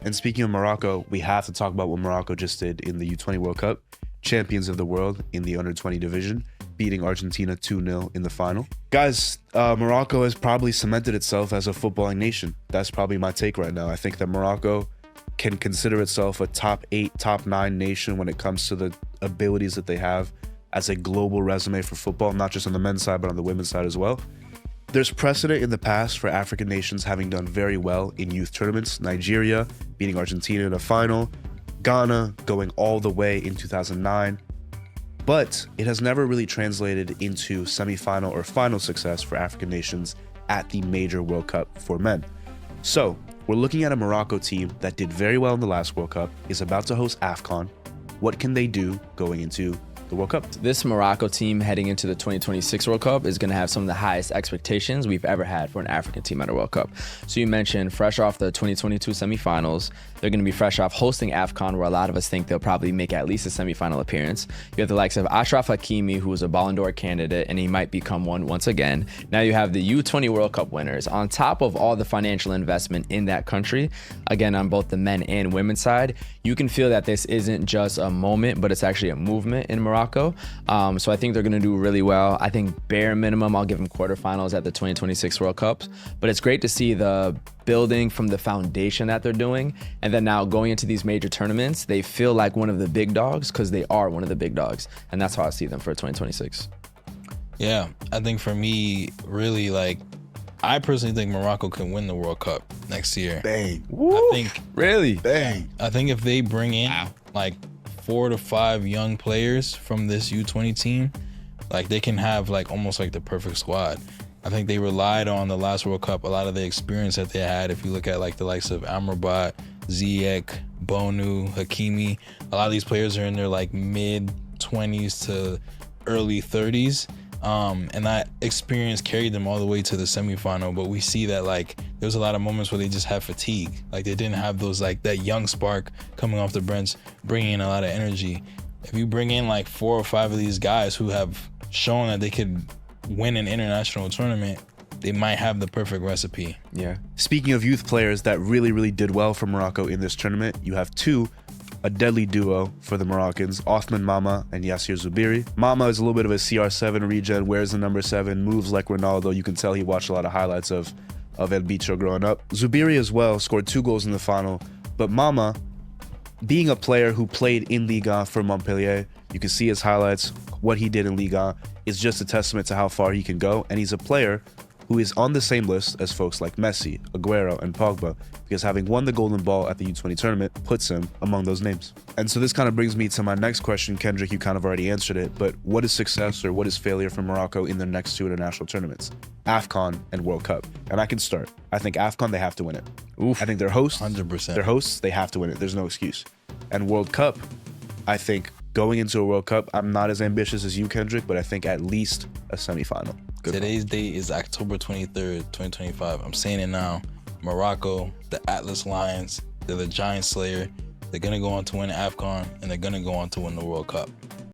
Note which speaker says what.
Speaker 1: And speaking of Morocco, we have to talk about what Morocco just did in the U20 World Cup. Champions of the world in the under-20 division, beating Argentina 2-0 in the final. Guys, Morocco has probably cemented itself as a footballing nation. That's probably my take right now. I think that Morocco can consider itself a top 8, top 9 nation when it comes to the abilities that they have as a global resume for football, not just on the men's side, but on the women's side as well. There's precedent in the past for African nations having done very well in youth tournaments. Nigeria beating Argentina in a final, Ghana going all the way in 2009. But it has never really translated into semifinal or final success for African nations at the major World Cup for men. So we're looking at a Morocco team that did very well in the last World Cup, is about to host AFCON. What can they do going into the World Cup?
Speaker 2: This Morocco team heading into the 2026 World Cup is going to have some of the highest expectations we've ever had for an African team at a World Cup. So you mentioned fresh off the 2022 semifinals, they're going to be fresh off hosting AFCON, where a lot of us think they'll probably make at least a semifinal appearance. You have the likes of Achraf Hakimi, who is a Ballon d'Or candidate, and he might become one once again. Now you have the U20 World Cup winners. On top of all the financial investment in that country, again, on both the men and women's side, you can feel that this isn't just a moment, but it's actually a movement in Morocco. So I think they're going to do really well. I think bare minimum, I'll give them quarterfinals at the 2026 World Cups. But it's great to see the building from the foundation that they're doing. And then now going into these major tournaments, they feel like one of the big dogs because they are one of the big dogs. And that's how I see them for 2026.
Speaker 3: Yeah, I think for me, really, I personally think Morocco can win the World Cup next year.
Speaker 1: Bang.
Speaker 2: Woo!
Speaker 3: I think,
Speaker 2: really?
Speaker 1: Bang.
Speaker 3: I think if they bring in 4 to 5 young players from this U20 team, they can have almost the perfect squad. I think they relied on the last World Cup, a lot of the experience that they had. If you look at the likes of Amrabat, Ziyech, Bonu, Hakimi, a lot of these players are in their mid 20s to early 30s. And that experience carried them all the way to the semifinal. But we see that there was a lot of moments where they just had fatigue. They didn't have those that young spark coming off the bench, bringing in a lot of energy. If you bring in 4 or 5 of these guys who have shown that they could win an international tournament, they might have the perfect recipe.
Speaker 1: Yeah. Speaking of youth players that really, really did well for Morocco in this tournament, you have a deadly duo for the Moroccans, Othman Mama and Yassir Zubiri. Mama is a little bit of a CR7 regen, wears the number 7, moves like Ronaldo. You can tell he watched a lot of highlights of El Bicho growing up. Zubiri as well scored 2 goals in the final, but Mama, being a player who played in Ligue for Montpellier, you can see his highlights, what he did in Ligue is just a testament to how far he can go, and he's a player who is on the same list as folks like Messi, Aguero, and Pogba, because having won the Golden Ball at the U20 tournament puts him among those names. And so this kind of brings me to my next question. Kendrick, you kind of already answered it, but what is success or what is failure for Morocco in their next 2 international tournaments? AFCON and World Cup. And I can start. I think AFCON, they have to win it.
Speaker 2: Oof.
Speaker 1: I think they're hosts.
Speaker 3: 100%.
Speaker 1: They're hosts, they have to win it. There's no excuse. And World Cup, I think going into a World Cup, I'm not as ambitious as you, Kendrick, but I think at least a semifinal.
Speaker 3: Today's date is October 23rd, 2025. I'm saying it now. Morocco, the Atlas Lions, they're the Giant Slayer. They're going to go on to win AFCON, and they're going to go on to win the World Cup.